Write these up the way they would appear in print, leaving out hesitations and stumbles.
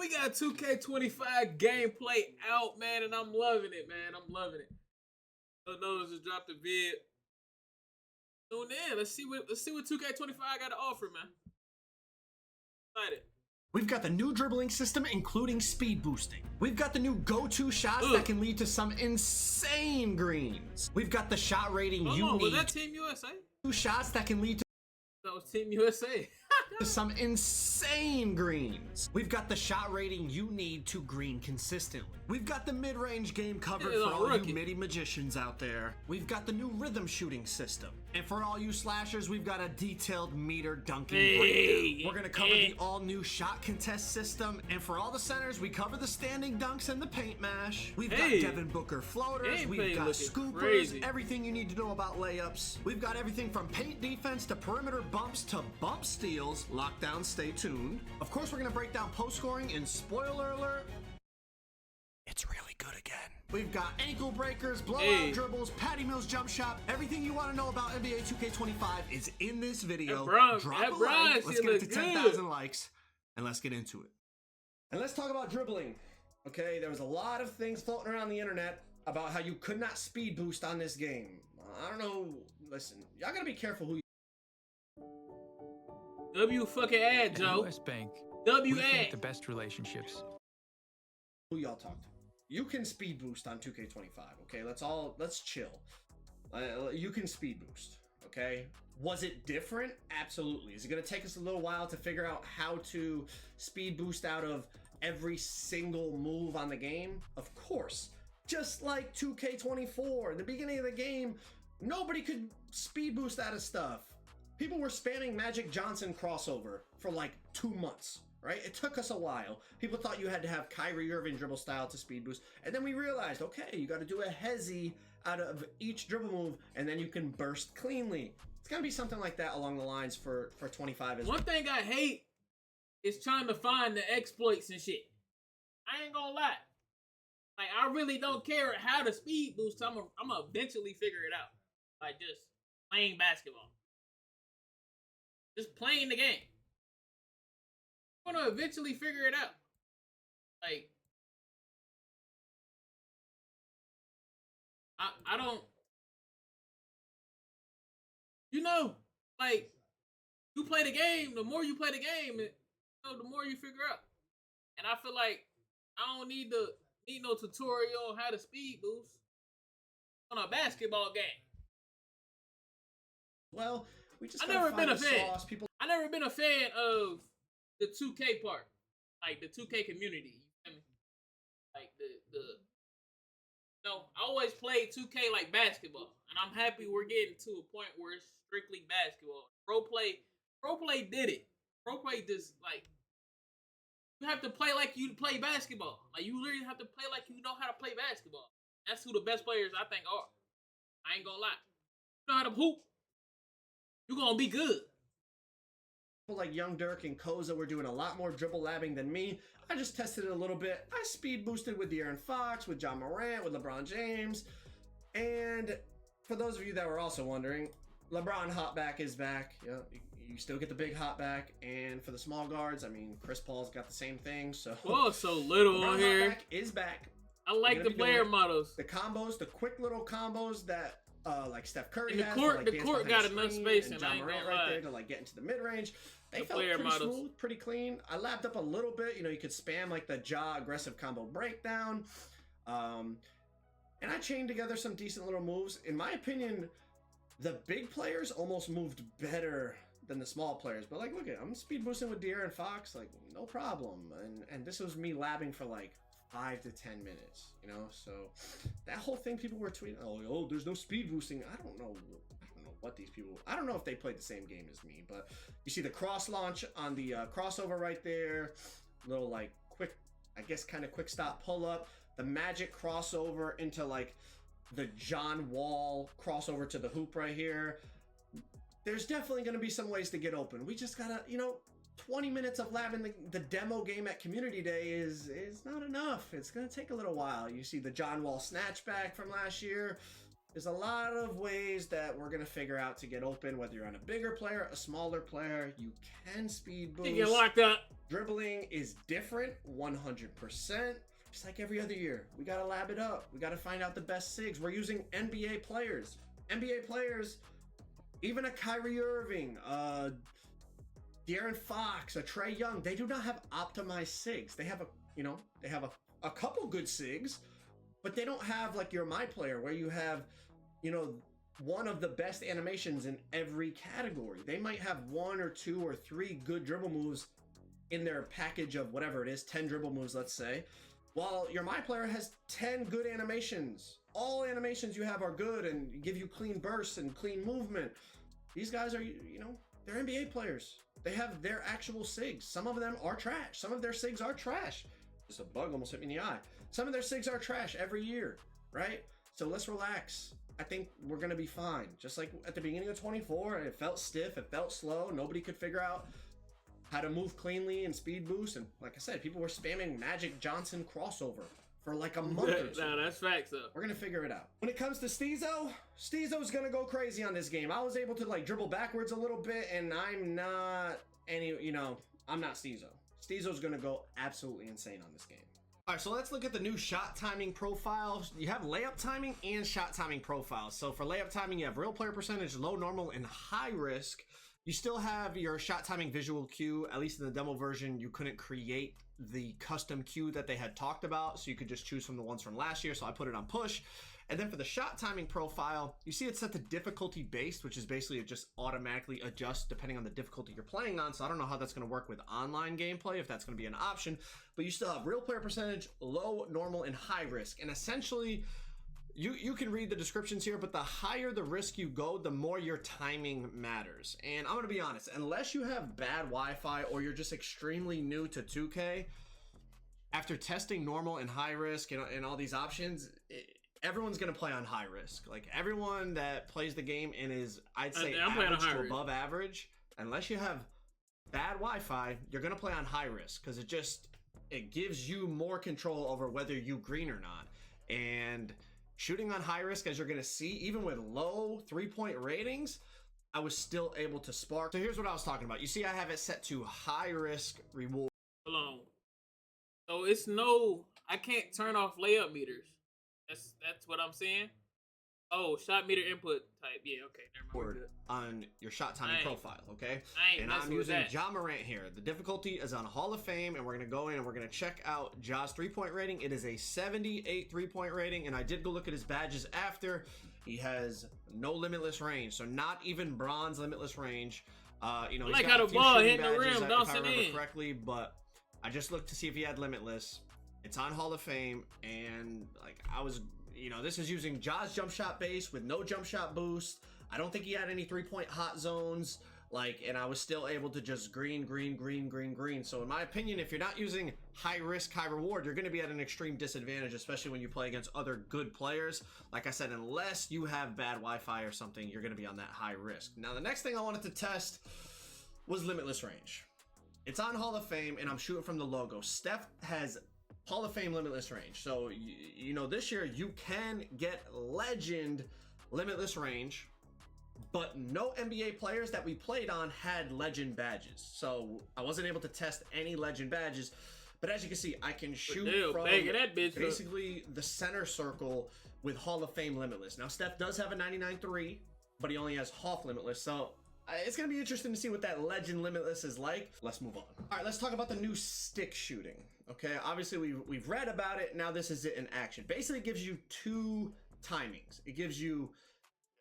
we got 2K25 gameplay out, man, and I'm loving it, man. I'm loving it. So those just dropped a vid. Tune in. Let's see what 2K25 got to offer, man. Excited. We've got the new dribbling system, including speed boosting. We've got the new go-to shots that can lead to some insane greens. We've got the shot rating you need. Was that Team USA? Two shots that can lead to That was Team USA. some insane greens. We've got the shot rating you need to green consistently. We've got the mid-range game covered for all you midi magicians out there. We've got the new rhythm shooting system. And for all you slashers, we've got a detailed meter dunking breakdown. We're gonna cover the all-new shot contest system. And for all the centers, we cover the standing dunks and the paint mash. We've got Devin Booker floaters. We've got scoopers. Everything you need to know about layups. We've got everything from paint defense to perimeter bumps to bump steals. Lockdown, stay tuned. Of course, we're gonna break down post scoring, and spoiler alert, it's really good again. We've got ankle breakers, blowout dribbles, Patty Mills jump shot. Everything you want to know about NBA 2K25 is in this video. Drop a like. Let's get it to 10,000 likes, and let's get into it. And let's talk about dribbling. Okay, there was a lot of things floating around the internet about how you could not speed boost on this game. I don't know. Listen, y'all gotta be careful who you W fucking ad, Joe. US Bank. W we ad. think the best relationships. Who y'all talk to? You can speed boost on 2K25. Okay, let's chill. You can speed boost. Okay. Was it different? Absolutely. Is it gonna take us a little while to figure out how to speed boost out of every single move on the game? Of course. Just like 2K24, in the beginning of the game, nobody could speed boost out of stuff. People were spamming Magic Johnson crossover for like 2 months, right? It took us a while. People thought you had to have Kyrie Irving dribble style to speed boost. And then we realized, okay, you got to do a hezzy out of each dribble move, and then you can burst cleanly. It's going to be something like that along the lines for 25 as well. One thing I hate is trying to find the exploits and shit. I ain't gonna lie. Like, I really don't care how to speed boost. I'm gonna eventually figure it out. Like, just playing basketball. Just playing the game. I'm gonna eventually figure it out. Like, I don't, you know, like, you play the game, the more you play the game, the more you figure out. And I feel like I don't need no tutorial on how to speed boost on a basketball game. Well, we just I never been a fan of the 2K part, like the 2K community. You feel me? Like I always played 2K like basketball, and I'm happy we're getting to a point where it's strictly basketball. Pro play did it. Pro play just like you have to play like you play basketball. Like you literally have to play like you know how to play basketball. That's who the best players I think are. I ain't gonna lie. You know how to hoop. You're gonna be good. People like Young Dirk and Koza were doing a lot more dribble labbing than me. I just tested it a little bit. I speed boosted with De'Aaron Fox, with John Morant, with LeBron James. And for those of you that were also wondering, LeBron hotback is back. You still get the big hotback. And for the small guards, I mean, Chris Paul's got the same thing. So so little LeBron on here. Hotback is back. I like the player models. The combos, the quick little combos that like Steph Curry and the has. court, like the court got enough space, and John Morant right there to like get into the mid range. They felt pretty smooth, pretty clean. I lapped up a little bit. You know, you could spam like the jaw aggressive combo breakdown, and I chained together some decent little moves. In my opinion, the big players almost moved better than the small players. But like, look at, I'm speed boosting with De'Aaron Fox, like no problem. And this was me labbing for like 5 to 10 minutes, you know. So that whole thing, people were tweeting, oh, there's no speed boosting. I don't know what these people, I don't know if they played the same game as me, but you see the cross launch on the crossover right there, little like quick, I guess kind of quick stop pull up, the magic crossover into like the John Wall crossover to the hoop right here. There's definitely going to be some ways to get open. We just gotta, 20 minutes of labbing the demo game at Community Day is not enough. It's going to take a little while. You see the John Wall snatchback from last year. There's a lot of ways that we're gonna figure out to get open, whether you're on a bigger player, a smaller player, you can speed boost. You get locked up. Dribbling is different, 100%. Just like every other year, we gotta lab it up. We gotta find out the best SIGs. We're using NBA players. NBA players, even a Kyrie Irving, De'Aaron Fox, a Trey Young, they do not have optimized SIGs. They have a couple good SIGs, but they don't have like your my player where you have, one of the best animations in every category. They might have 1 or 2 or 3 good dribble moves in their package of whatever it is, 10 dribble moves, let's say, while your my player has 10 good animations. All animations you have are good and give you clean bursts and clean movement. These guys are, they're NBA players. They have their actual SIGs. Some of them are trash. Some of their SIGs are trash. Just a bug almost hit me in the eye. Some of their SIGs are trash every year, right? So let's relax. I think we're going to be fine. Just like at the beginning of 24, it felt stiff, it felt slow. Nobody could figure out how to move cleanly and speed boost. And like I said, people were spamming Magic Johnson crossover for like a month or two. Nah, that's facts though. We're going to figure it out. When it comes to Steezo's going to go crazy on this game. I was able to like dribble backwards a little bit, and I'm not I'm not Steezo. Steezo's going to go absolutely insane on this game. All right, so let's look at the new shot timing profiles. You have layup timing and shot timing profiles. So for layup timing, you have real player percentage, low, normal, and high risk. You still have your shot timing visual cue. At least in the demo version, you couldn't create the custom cue that they had talked about, so you could just choose from the ones from last year. So I put it on push. And then for the shot timing profile, you see it's set to difficulty based, which is basically it just automatically adjusts depending on the difficulty you're playing on. So I don't know how that's going to work with online gameplay, if that's going to be an option, but you still have real player percentage, low, normal, and high risk. And essentially you can read the descriptions here, but the higher the risk you go, the more your timing matters. And I'm going to be honest, unless you have bad Wi-Fi or you're just extremely new to 2K, after testing normal and high risk and all these options, everyone's going to play on high risk. Like everyone that plays the game and is, I'd say, average to above average, unless you have bad Wi-Fi, you're going to play on high risk because it gives you more control over whether you green or not. And shooting on high risk, as you're going to see, even with low 3-point ratings, I was still able to spark. So here's what I was talking about. You see, I have it set to high risk reward. Hold on. So I can't turn off layup meters. That's what I'm saying. Oh, shot meter input type. Yeah, okay. Never mind. On your shot timing profile, okay? And I'm using Ja Morant here. The difficulty is on Hall of Fame, and we're gonna go in and we're gonna check out Ja's 3-point rating. It is a 78 3-point rating, and I did go look at his badges after. He has no limitless range, so not even bronze limitless range. He's like got how a the few ball shooting hitting the badges, rim, if I bouncing remember in correctly, but I just looked to see if he had limitless. It's on Hall of Fame, and like I was. This is using Ja's jump shot base with no jump shot boost. I don't think he had any 3-point hot zones, and I was still able to just green. So in my opinion, if you're not using high risk, high reward, you're going to be at an extreme disadvantage, especially when you play against other good players. Like I said, unless you have bad Wi-Fi or something, you're going to be on that high risk. Now, the next thing I wanted to test was limitless range. It's on Hall of Fame, and I'm shooting from the logo. Steph has Hall of Fame limitless range. So, this year you can get legend limitless range, but no NBA players that we played on had legend badges. So I wasn't able to test any legend badges, but as you can see, I can shoot from basically the center circle with Hall of Fame limitless. Now, Steph does have a 99.3, but he only has half limitless. So it's going to be interesting to see what that legend limitless is like. Let's move on. All right, let's talk about the new stick shooting. Okay, obviously we've read about it. Now this is it in action. Basically, it gives you 2 timings. It gives you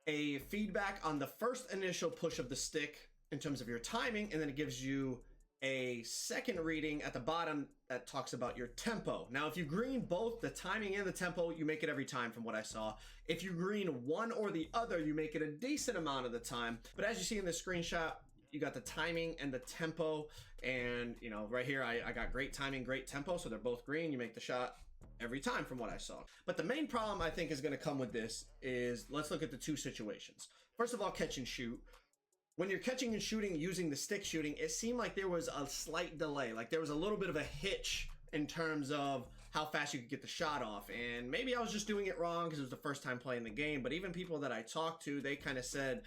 a feedback on the first initial push of the stick in terms of your timing, and then it gives you a second reading at the bottom that talks about your tempo. Now, if you green both the timing and the tempo, you make it every time from what I saw. If you green one or the other, you make it a decent amount of the time. But as you see in this screenshot, you got the timing and the tempo, and right here I got great timing, great tempo, so they're both green. You make the shot every time from what I saw. But the main problem I think is going to come with this is, let's look at the 2 situations. First of all, catch and shoot. When you're catching and shooting using the stick shooting, it seemed like there was a slight delay, like there was a little bit of a hitch in terms of how fast you could get the shot off. And maybe I was just doing it wrong because it was the first time playing the game, but even people that I talked to, they kind of said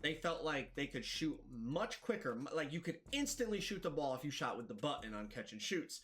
they felt like they could shoot much quicker. Like you could instantly shoot the ball if you shot with the button on catch and shoots.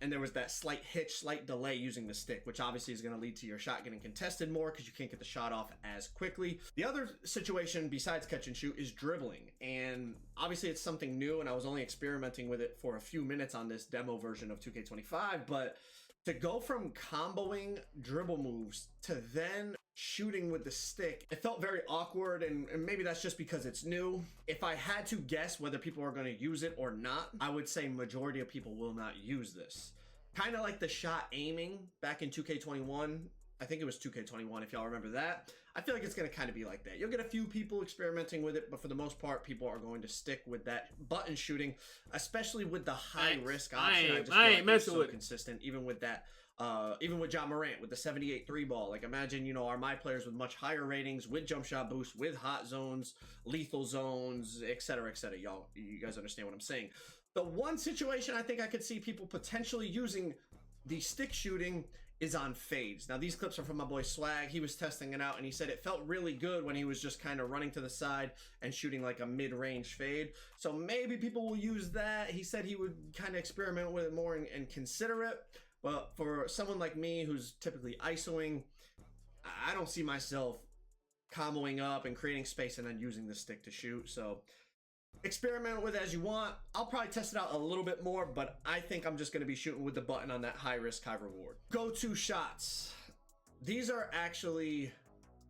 And there was that slight hitch, slight delay using the stick, which obviously is going to lead to your shot getting contested more because you can't get the shot off as quickly. The other situation besides catch and shoot is dribbling. And obviously it's something new, and I was only experimenting with it for a few minutes on this demo version of 2K25, but to go from comboing dribble moves to then shooting with the stick, it felt very awkward, and maybe that's just because it's new. If I had to guess whether people are going to use it or not, I would say majority of people will not use this. Kind of like the shot aiming back in 2K21. I think it was 2K21 if y'all remember that. I feel like it's going to kind of be like that. You'll get a few people experimenting with it, but for the most part, people are going to stick with that button shooting, especially with the high risk option. I ain't messing with it. Consistent, even with that. Even with John Morant with the 78 3 ball. Like imagine, you know, our my players with much higher ratings, with jump shot boost, with hot zones, lethal zones, etc., etc. Y'all, you guys understand what I'm saying. The one situation I think I could see people potentially using the stick shooting is on fades. Now these clips are from my boy Swag. He was testing it out and he said it felt really good when he was just kind of running to the side and shooting like a mid-range fade. So maybe people will use that. He said he would kind of experiment with it more and consider it. But for someone like me who's typically ISOing, I don't see myself comboing up and creating space and then using the stick to shoot. So experiment with it as you want. I'll probably test it out a little bit more, but I think I'm just going to be shooting with the button on that high risk, high reward. Go-to shots. These are actually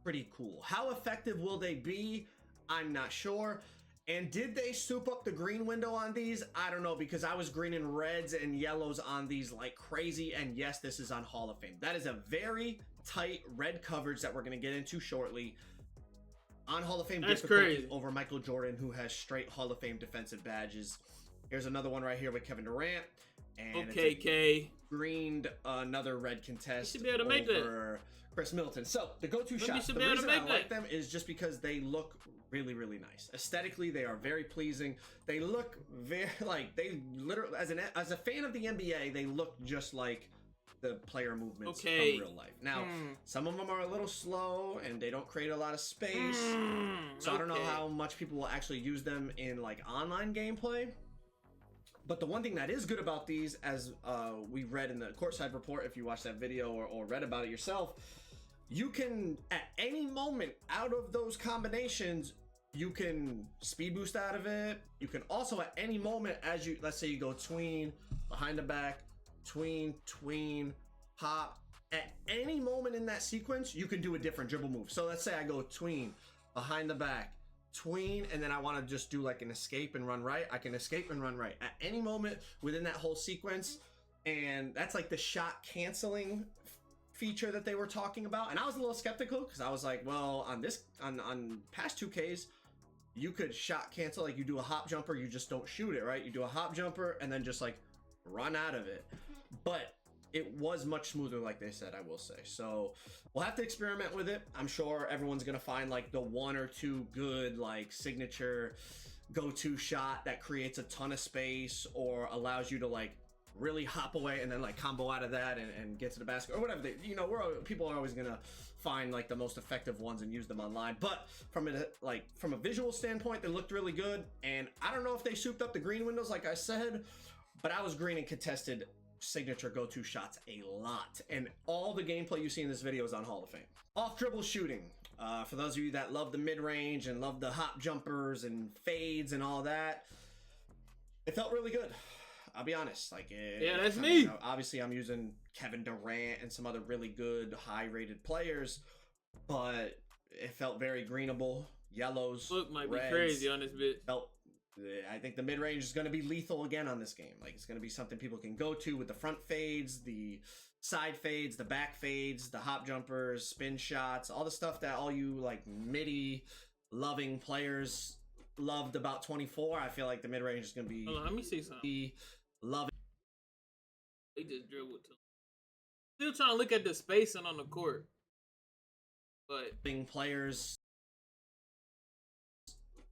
pretty cool. How effective will they be? I'm not sure. And did they soup up the green window on these? I don't know, because I was greening reds and yellows on these like crazy. And yes, this is on Hall of Fame. That is a very tight red coverage that we're going to get into shortly. On Hall of Fame difficulty over Michael Jordan, who has straight Hall of Fame defensive badges. Here's another one right here with Kevin Durant. And okay, K. Greened another red contest you should be able to make over Chris Middleton. So the go-to shots, the reason I like them is just because they look really, really nice. Aesthetically, they are very pleasing. They look very like they literally, as a fan of the NBA, they look just like the player movements of real life. Now, some of them are a little slow and they don't create a lot of space. So I don't know how much people will actually use them in like online gameplay. But the one thing that is good about these, as we read in the courtside report, if you watched that video or read about it yourself, you can, at any moment out of those combinations, you can speed boost out of it. You can also, at any moment, as you, let's say you go tween, behind the back, tween, tween, hop. At any moment in that sequence, you can do a different dribble move. So let's say I go tween, behind the back, tween, and then I want to just do like an escape and run right. I can escape and run right at any moment within that whole sequence. And that's like the shot canceling feature that they were talking about. And I was a little skeptical because I was like, well, on this, on past 2Ks, you could shot cancel, like you do a hop jumper, you just don't shoot it, right? You do a hop jumper and then just like run out of it. But it was much smoother, like they said, I will say. So we'll have to experiment with it. I'm sure everyone's gonna find like the one or two good like signature go-to shot that creates a ton of space or allows you to like really hop away and then like combo out of that and get to the basket or whatever. They, you know, people are always gonna find like the most effective ones and use them online. But from a visual standpoint, they looked really good. And I don't know if they souped up the green windows, like I said, but I was green and contested signature go-to shots a lot, and all the gameplay you see in this video is on Hall of Fame. Off dribble shooting, for those of you that love the mid-range and love the hop jumpers and fades and all that, it felt really good. I'll be honest, like that's me. Obviously, I'm using Kevin Durant and some other really good high-rated players, but it felt very greenable. Yellows, look might reds, be crazy on this bit. I think the mid-range is going to be lethal again on this game. Like, it's going to be something people can go to with the front fades, the side fades, the back fades, the hop jumpers, spin shots, all the stuff that all you, like, MIDI loving players loved about 24. I feel like the mid-range is going to be... Hold on, let me see something. Loving. They just dribbled too. Still trying to look at the spacing on the court. But... players...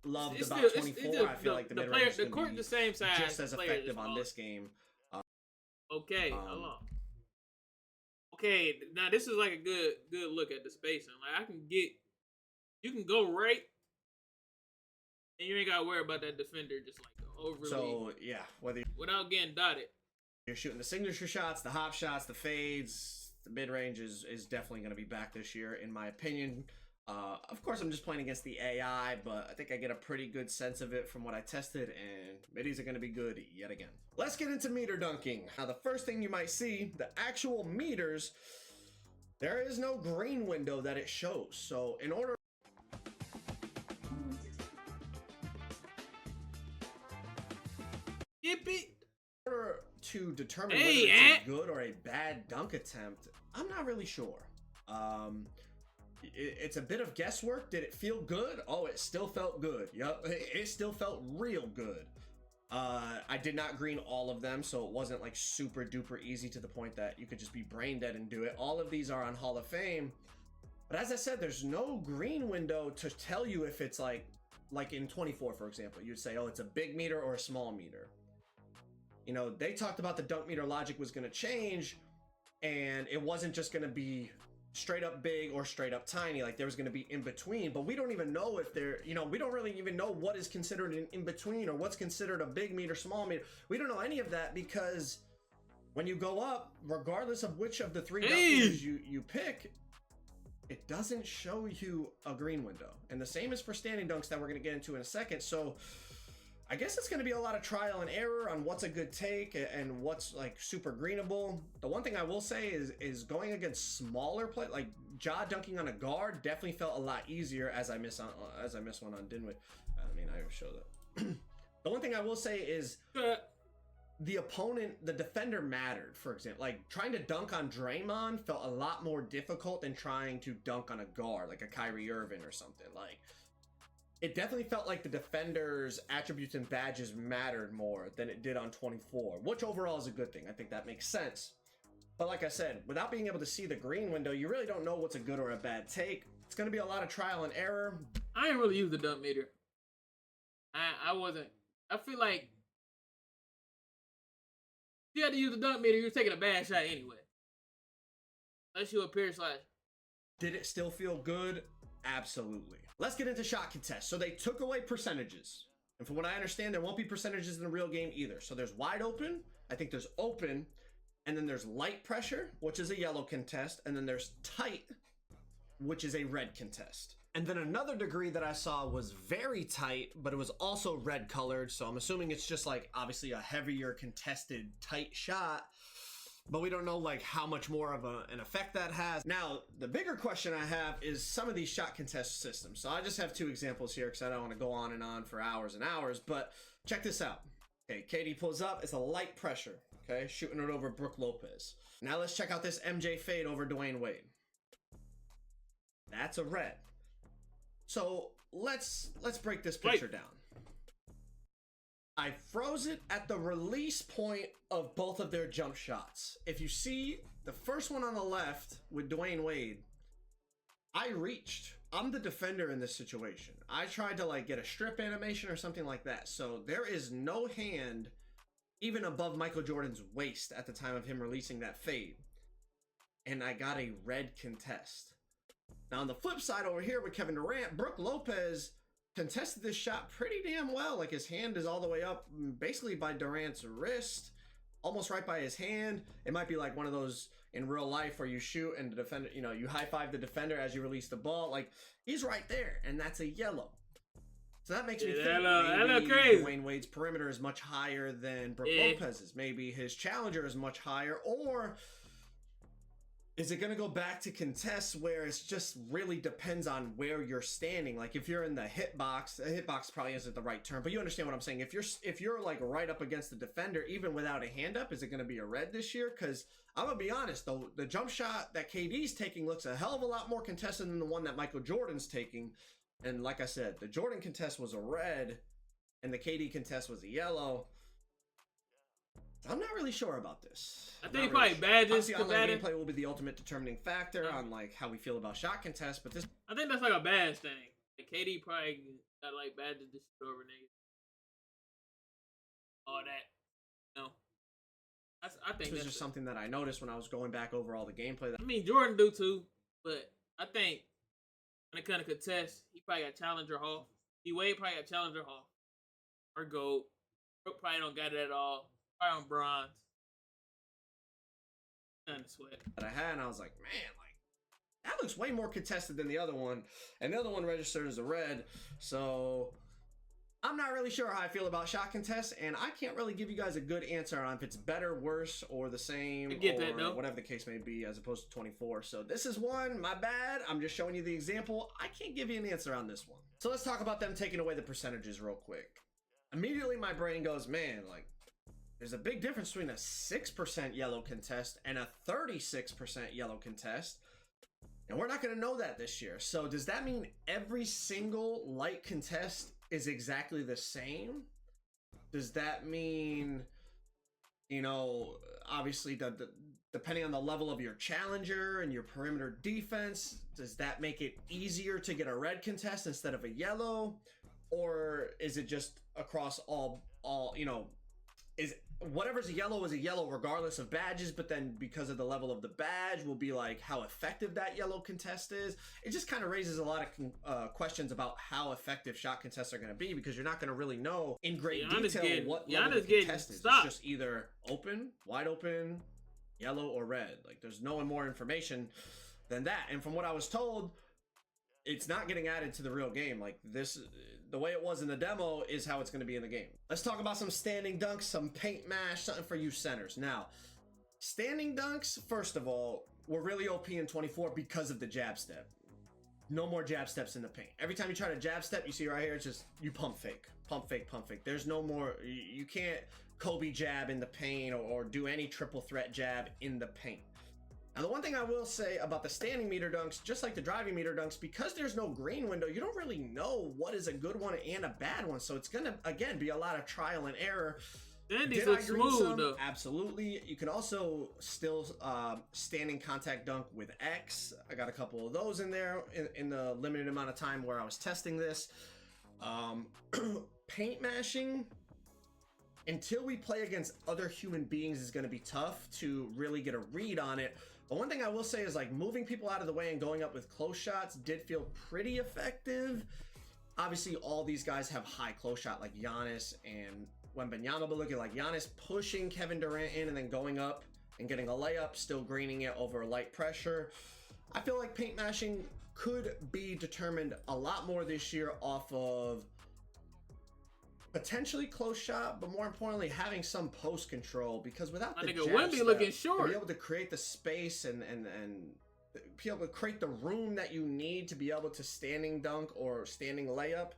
loved it's about still, 24. I feel like the mid-range the court the same size, just as effective on this game. Okay, hold on. Okay, now this is like a good look at the spacing. Like you can go right, and you ain't gotta worry about that defender just like overly. So yeah, without getting dotted. You're shooting the signature shots, the hop shots, the fades, the mid range is definitely going to be back this year, in my opinion. Of course, I'm just playing against the AI, but I think I get a pretty good sense of it from what I tested, and middies are going to be good yet again. Let's get into meter dunking. Now, the first thing you might see, the actual meters, there is no green window that it shows. So in order to determine whether it's a good or a bad dunk attempt, I'm not really sure. It's a bit of guesswork. Did it feel good? Oh, it still felt good. Yep, it still felt real good. I did not green all of them, so it wasn't like super duper easy to the point that you could just be brain dead and do it. All of these are on Hall of Fame, but as I said, there's no green window to tell you if it's like in 24, for example, you'd say, oh, it's a big meter or a small meter. You know, they talked about the dunk meter logic was going to change, and it wasn't just going to be straight up big or straight up tiny. Like, there was going to be in between, but we don't even know if they're, you know, we don't really even know what is considered an in between or what's considered a big meter, small meter. We don't know any of that, because when you go up, regardless of which of the three dunk meters you pick, it doesn't show you a green window. And the same is for standing dunks that we're going to get into in a second. So I guess it's going to be a lot of trial and error on what's a good take and what's like super greenable. The one thing I will say is going against smaller play, like jaw dunking on a guard, definitely felt a lot easier as I miss one on Dinwiddie. I mean, I show that. The one thing I will say is the opponent, the defender mattered. For example, like trying to dunk on Draymond felt a lot more difficult than trying to dunk on a guard, like a Kyrie Irving or something. Like, it definitely felt like the defender's attributes and badges mattered more than it did on 24, which overall is a good thing. I think that makes sense. But like I said, without being able to see the green window, you really don't know what's a good or a bad take. It's going to be a lot of trial and error. I didn't really use the dunk meter. I wasn't. I feel like if you had to use the dunk meter, you're taking a bad shot anyway. Unless you a pure slash. Did it still feel good? Absolutely. Let's get into shot contests. So they took away percentages. And from what I understand, there won't be percentages in the real game either. So there's wide open, I think there's open, and then there's light pressure, which is a yellow contest, and then there's tight, which is a red contest. And then another degree that I saw was very tight, but it was also red colored. So I'm assuming it's just like obviously a heavier contested tight shot, but we don't know like how much more of an effect that has. Now, the bigger question I have is some of these shot contest systems. So I just have two examples here because I don't want to go on and on for hours and hours, but check this out. Okay, KD pulls up, it's a light pressure, okay, shooting it over Brook Lopez. Now let's check out this MJ fade over Dwayne Wade. That's a red. So let's break this picture down. I froze it at the release point of both of their jump shots. If you see the first one on the left with Dwayne Wade, I reached. I'm the defender in this situation. I tried to like get a strip animation or something like that. So there is no hand even above Michael Jordan's waist at the time of him releasing that fade. And I got a red contest. Now on the flip side over here with Kevin Durant, Brook Lopez contested this shot pretty damn well. Like his hand is all the way up basically by Durant's wrist, almost right by his hand. It might be like one of those in real life where you shoot and the defender, you know, you high five the defender as you release the ball. Like he's right there, and that's a yellow. So that makes me think maybe Dwayne Wade's perimeter is much higher than Brook Lopez's. Maybe his challenger is much higher, or is it going to go back to contests where it's just really depends on where you're standing? Like if you're in the hitbox probably isn't the right term, but you understand what I'm saying. If you're like right up against the defender, even without a hand up, is it going to be a red this year? Because I'm going to be honest, though, the jump shot that KD's taking looks a hell of a lot more contested than the one that Michael Jordan's taking. And like I said, the Jordan contest was a red and the KD contest was a yellow. I'm not really sure about this. I think probably badges. Obviously, online gameplay will be the ultimate determining factor on like how we feel about shot contests, but this. I think that's like a badge thing. Like KD probably got like badges to shoot over niggas. All that. No. I think This was that's just something that I noticed when I was going back over all the gameplay. I mean, Jordan do too, but I think when it comes to contest, he probably got Challenger Hall. D-Wade probably got Challenger Hall. Or Gold. Brooke probably don't got it at all. Probably on Bronze. Nothing to sweat. That I had, and I was like, man, like, that looks way more contested than the other one. And the other one registered as a red. So I'm not really sure how I feel about shot contests, and I can't really give you guys a good answer on if it's better, worse, or the same, or whatever the case may be, as opposed to 24. So this is one, my bad. I'm just showing you the example. I can't give you an answer on this one. So let's talk about them taking away the percentages real quick. Immediately my brain goes, man, like, there's a big difference between a 6% yellow contest and a 36% yellow contest. And we're not going to know that this year. So does that mean every single light contest is exactly the same? Does that mean, you know, obviously depending on the level of your challenger and your perimeter defense, does that make it easier to get a red contest instead of a yellow? Or is it just across all, you know, is whatever's a yellow is a yellow regardless of badges, but then because of the level of the badge will be like how effective that yellow contest is. It just kind of raises a lot of questions about how effective shot contests are going to be, because you're not going to really know in great detail what level the contest is. It's just either open, wide open, yellow, or red. Like, there's no more information than that. And from what I was told, it's not getting added to the real game. Like, this, the way it was in the demo is how it's going to be in the game. Let's talk about some standing dunks, some paint mash, something for you centers. Now, standing dunks, first of all, were really OP in 24 because of the jab step. No more jab steps in the paint. Every time you try to jab step, you see right here, it's just, you pump fake, pump fake, pump fake. There's no more, you can't Kobe jab in the paint or do any triple threat jab in the paint. Now, the one thing I will say about the standing meter dunks, just like the driving meter dunks, because there's no green window, you don't really know what is a good one and a bad one. So it's going to, again, be a lot of trial and error. Did I green some? Though. Absolutely. You can also still standing contact dunk with X. I got a couple of those in there in the limited amount of time where I was testing this. Paint mashing, until we play against other human beings, is going to be tough to really get a read on it. But one thing I will say is, like, moving people out of the way and going up with close shots did feel pretty effective. Obviously, all these guys have high close shot, like Giannis and Wembanyama, but looking like Giannis pushing Kevin Durant in and then going up and getting a layup, still greening it over light pressure. I feel like paint mashing could be determined a lot more this year off of potentially close shot, but more importantly, having some post control, because without the jab step, looking short, to be able to create the space and be able to create the room that you need to be able to standing dunk or standing layup,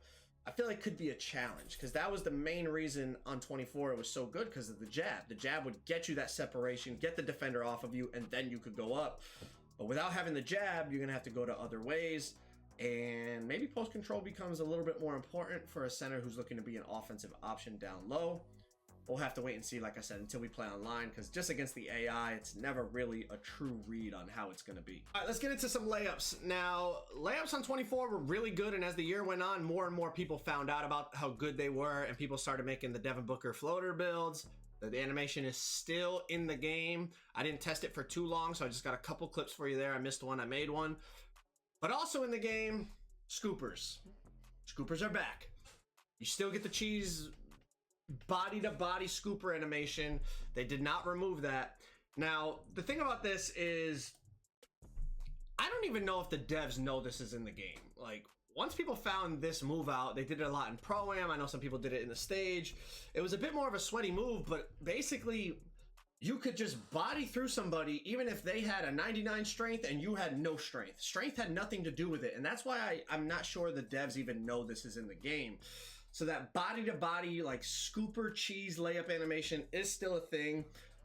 I feel like could be a challenge, because that was the main reason on 24 it was so good, because of the jab. The jab would get you that separation, get the defender off of you, and then you could go up. But without having the jab, you're gonna have to go to other ways. And maybe post control becomes a little bit more important for a center who's looking to be an offensive option down low. We'll have to wait and see, like I said, until we play online, because just against the AI, it's never really a true read on how it's going to be. All right, let's get into some layups. Now, layups on 24 were really good, and as the year went on, more and more people found out about how good they were, and people started making the Devin Booker floater builds. The animation is still in the game. I didn't test it for too long, so I just got a couple clips for you there. I missed one, I made one. But also in the game, scoopers. Scoopers are back. You still get the cheese body-to-body scooper animation. They did not remove that. Now, the thing about this is, I don't even know if the devs know this is in the game. Like, once people found this move out, they did it a lot in Pro-Am. I know some people did it in the stage. It was a bit more of a sweaty move, but basically, you could just body through somebody even if they had a 99 strength and you had no strength. Strength had nothing to do with it, and that's why I'm not sure the devs even know this is in the game. So that body-to-body, like, scooper cheese layup animation is still a thing,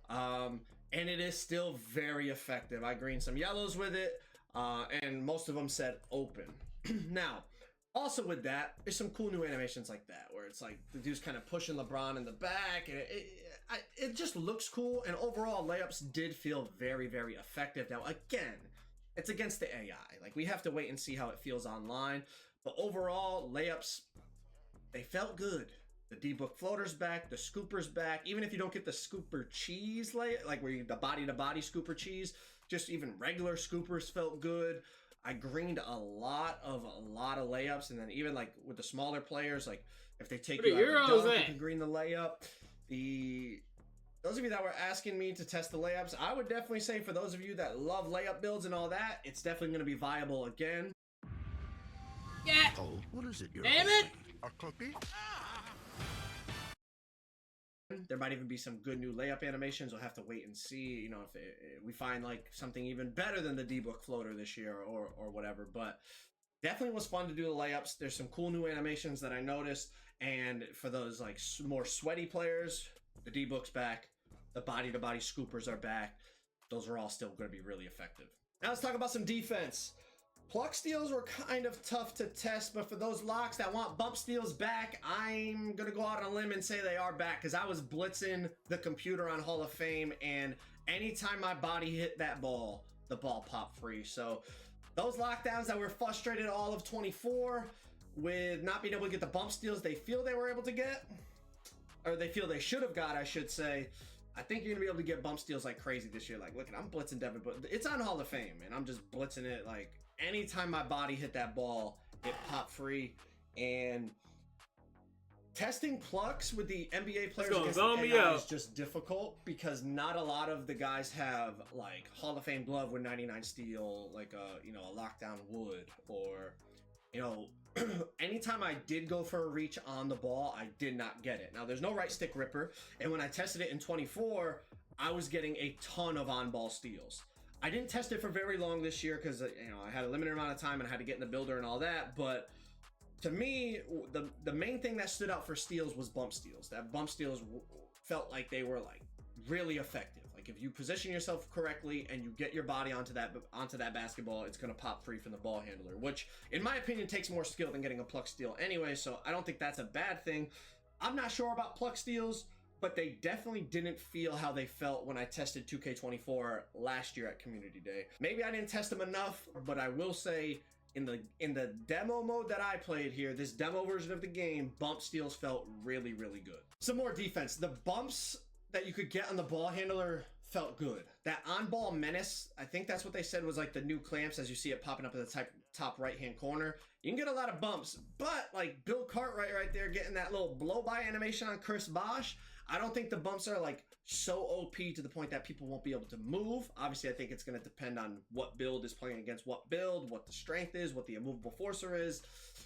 and it is still very effective. I greened some yellows with it, and most of them said open. Now, also with that, there's some cool new animations like that, where it's like the dude's kind of pushing LeBron in the back, and it just looks cool, and overall, layups did feel very, very effective. Now, again, it's against the AI. Like, we have to wait and see how it feels online, but overall, layups, they felt good. The D-Book floater's back, the scooper's back. Even if you don't get the scooper cheese like where you the body-to-body scooper cheese, just even regular scoopers felt good. I greened a lot of layups, and then even like with the smaller players, like if they take you out of the dunk, you can green the layup. Those of you that were asking me to test the layups, I would definitely say for those of you that love layup builds and all that, it's definitely going to be viable again. Yeah. Oh, what is it? Damn it! A cookie? There might even be some good new layup animations. We'll have to wait and see, you know, if we find like something even better than the D-Book floater this year or whatever. But definitely was fun to do the layups. There's some cool new animations that I noticed. And for those like more sweaty players, the D-Book's back. The body-to-body scoopers are back. Those are all still going to be really effective. Now let's talk about some defense. Pluck steals were kind of tough to test, but for those locks that want bump steals back, I'm going to go out on a limb and say they are back, because I was blitzing the computer on Hall of Fame, and anytime my body hit that ball, the ball popped free. So those lockdowns that were frustrated all of 24 with not being able to get the bump steals they feel they were able to get, or they feel they should have got, I should say, I think you're going to be able to get bump steals like crazy this year. Like, look, I'm blitzing Devin, but it's on Hall of Fame, and I'm just blitzing it like anytime my body hit that ball, it popped free. And testing plucks with the NBA players against the AI is just difficult, because not a lot of the guys have like Hall of Fame glove with 99 steal, like a, you know, a lockdown would, or, you know, anytime I did go for a reach on the ball, I did not get it. Now there's no right stick ripper, and when I tested it in 24, I was getting a ton of on-ball steals. I didn't test it for very long this year because, you know, I had a limited amount of time and I had to get in the builder and all that. But to me, the main thing that stood out for steals was bump steals. That bump steals felt like they were like really effective. Like if you position yourself correctly and you get your body onto that basketball, it's gonna pop free from the ball handler, which in my opinion takes more skill than getting a pluck steal anyway. So I don't think that's a bad thing. I'm not sure about pluck steals, but they definitely didn't feel how they felt when I tested 2K24 last year at Community Day. Maybe I didn't test them enough, but I will say in the demo mode that I played here, this demo version of the game, bump steals felt really, really good. Some more defense. The bumps that you could get on the ball handler felt good. That on-ball menace, I think that's what they said was like the new clamps, as you see it popping up in the top right-hand corner. You can get a lot of bumps, but like Bill Cartwright right there getting that little blow-by animation on Chris Bosh, I don't think the bumps are like so OP to the point that people won't be able to move. Obviously, I think it's going to depend on what build is playing against what build, what the strength is, what the immovable forcer is,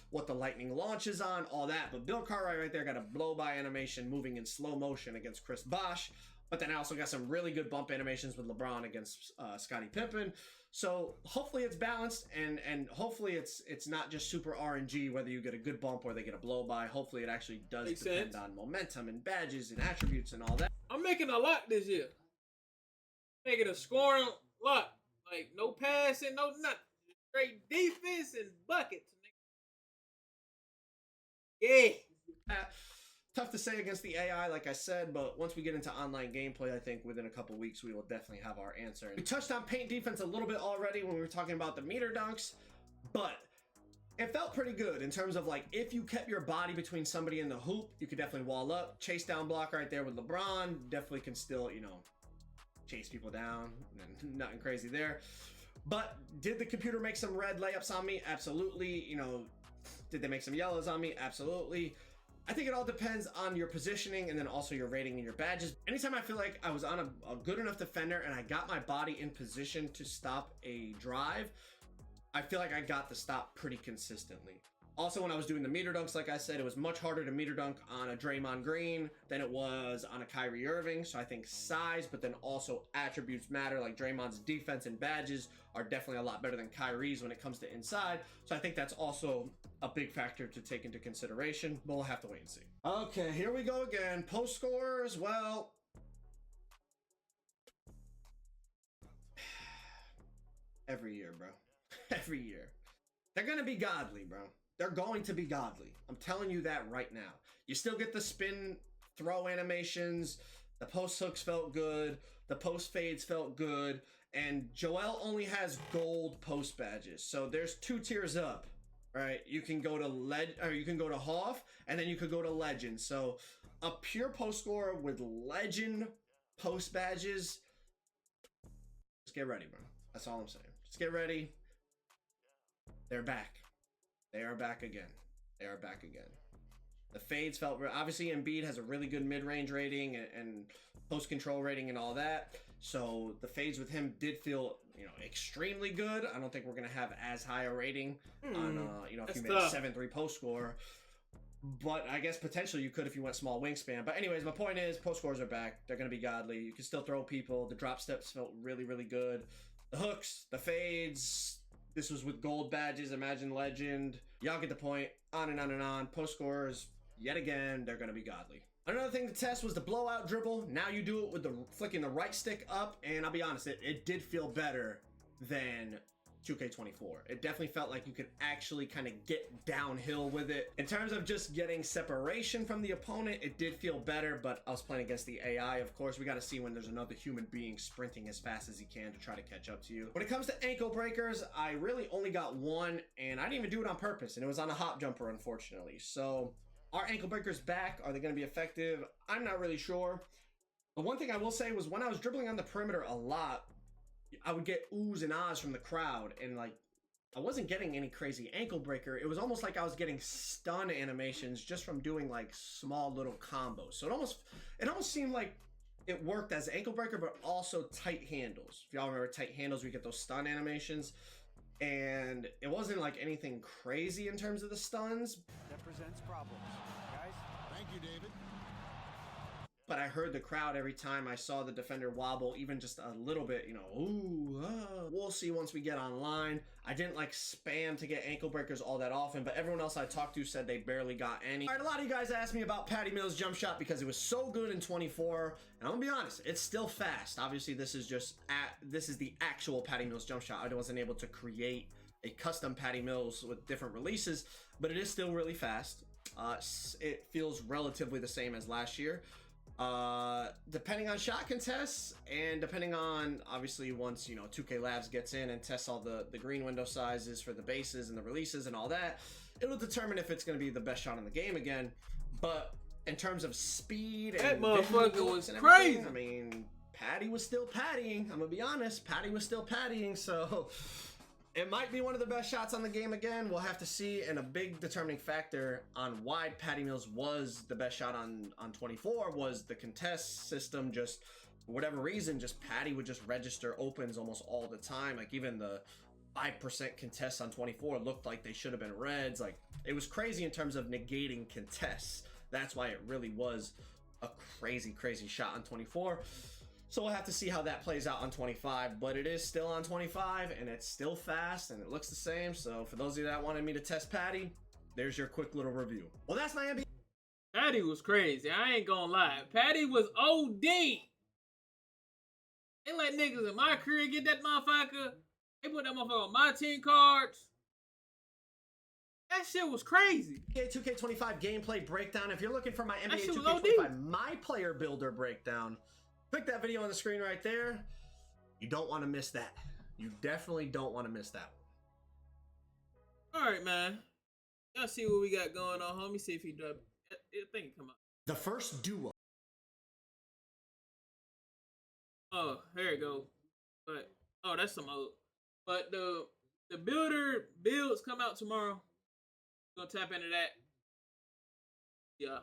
what the lightning launch is on, all that. But Bill Cartwright right there got a blow-by animation moving in slow motion against Chris Bosh. But then I also got some really good bump animations with LeBron against Scottie Pippen. So hopefully it's balanced, and hopefully it's not just super RNG whether you get a good bump or they get a blow by. Hopefully it actually does depend on momentum and badges and attributes and all that. I'm making a lot this year. Making a scoring lot. Like no passing, no nothing. Straight defense and buckets. Yeah. Tough to say against the AI, like I said, but once we get into online gameplay, I think within a couple weeks, we will definitely have our answer. We touched on paint defense a little bit already when we were talking about the meter dunks, but it felt pretty good in terms of like, if you kept your body between somebody in the hoop, you could definitely wall up. Chase down block right there with LeBron, definitely can still, you know, chase people down, nothing crazy there. But did the computer make some red layups on me? Absolutely. You know, did they make some yellows on me? Absolutely. I think it all depends on your positioning and then also your rating and your badges. Anytime I feel like I was on a good enough defender and I got my body in position to stop a drive, I feel like I got the stop pretty consistently. Also, when I was doing the meter dunks, like I said, it was much harder to meter dunk on a Draymond Green than it was on a Kyrie Irving. So I think size, but then also attributes matter. Like Draymond's defense and badges are definitely a lot better than Kyrie's when it comes to inside. So I think that's also a big factor to take into consideration, but we'll have to wait and see. Okay, here we go again. Post scores, well, every year, bro. Every year. They're going to be godly, bro. They're going to be godly. I'm telling you that right now. You still get the spin throw animations. The post hooks felt good. The post fades felt good. And Joel only has gold post badges. So there's 2 tiers up right? You can go to you can go to Hoff, and then you could go to Legend. So a pure post scorer with Legend post badges. Just get ready, bro. That's all I'm saying. Just get ready. They're back. They are back again. They are back again. The fades felt obviously Embiid has a really good mid-range rating and post control rating and all that. So the fades with him did feel, you know, extremely good. I don't think we're gonna have as high a rating on you know, if you made a 7-3 post score. But I guess potentially you could if you went small wingspan. But anyways, my point is post scores are back. They're gonna be godly. You can still throw people. The drop steps felt really, really good. The hooks, the fades. This was with gold badges. Imagine Legend. Y'all get the point. On and on and on. Post scores, yet again, they're gonna be godly. Another thing to test was the blowout dribble. Now you do it with the flicking the right stick up, and I'll be honest, it did feel better than 2K24. It definitely felt like you could actually kind of get downhill with it. In terms of just getting separation from the opponent, it did feel better, but I was playing against the AI, of course. We got to see when there's another human being sprinting as fast as he can to try to catch up to you. When it comes to ankle breakers, I really only got one, and I didn't even do it on purpose, and it was on a hop jumper, unfortunately. So, are ankle breakers back? Are they going to be effective? I'm not really sure. But one thing I will say was when I was dribbling on the perimeter a lot, I would get oohs and ahs from the crowd, and like I wasn't getting any crazy ankle breaker. It was almost like I was getting stun animations just from doing like small little combos. So it almost seemed like it worked as ankle breaker, but also tight handles. If y'all remember tight handles, we get those stun animations, and it wasn't like anything crazy in terms of the stuns. That presents problems, guys. Thank you, David. But I heard the crowd every time I saw the defender wobble, even just a little bit, you know, ooh, We'll see once we get online. I didn't like spam to get ankle breakers all that often, but everyone else I talked to said they barely got any. All right, a lot of you guys asked me about Patty Mills' jump shot because it was so good in 24, and I'm gonna be honest, it's still fast. Obviously, this is the actual Patty Mills jump shot. I wasn't able to create a custom Patty Mills with different releases, but it is still really fast. It feels relatively the same as last year. Depending on shot contests and depending on obviously once, you know, 2K Labs gets in and tests all the green window sizes for the bases and the releases and all that, it'll determine if it's going to be the best shot in the game again. But in terms of speed that and motherfucker was crazy. I mean, Patty was still pattying. I'm gonna be honest, Patty was still pattying, so it might be one of the best shots on the game again. We'll have to see. And a big determining factor on why Patty Mills was the best shot on 24 was the contest system. Just for whatever reason, just Patty would just register opens almost all the time. Like even the 5% contests on 24 looked like they should have been reds. Like it was crazy in terms of negating contests. That's why it really was a crazy shot on 24. So we'll have to see how that plays out on 25, but it is still on 25 and it's still fast and it looks the same. So for those of you that wanted me to test Patty, there's your quick little review. Well, that's my NBA. Patty was crazy. I ain't gonna lie. Patty was OD. They let niggas in my career get that motherfucker. They put that motherfucker on my team cards. That shit was crazy. NBA 2K25 gameplay breakdown. If you're looking for my NBA shit was 2K25 My Player Builder breakdown, click that video on the screen right there. You don't want to miss that. You definitely don't want to miss that one. All right, man. Y'all see what we got going on. Let me see if he drop. I think it come up. The first duo. Oh, here it go. But oh, that's some old. But the builder builds come out tomorrow. Gonna tap into that. Yeah.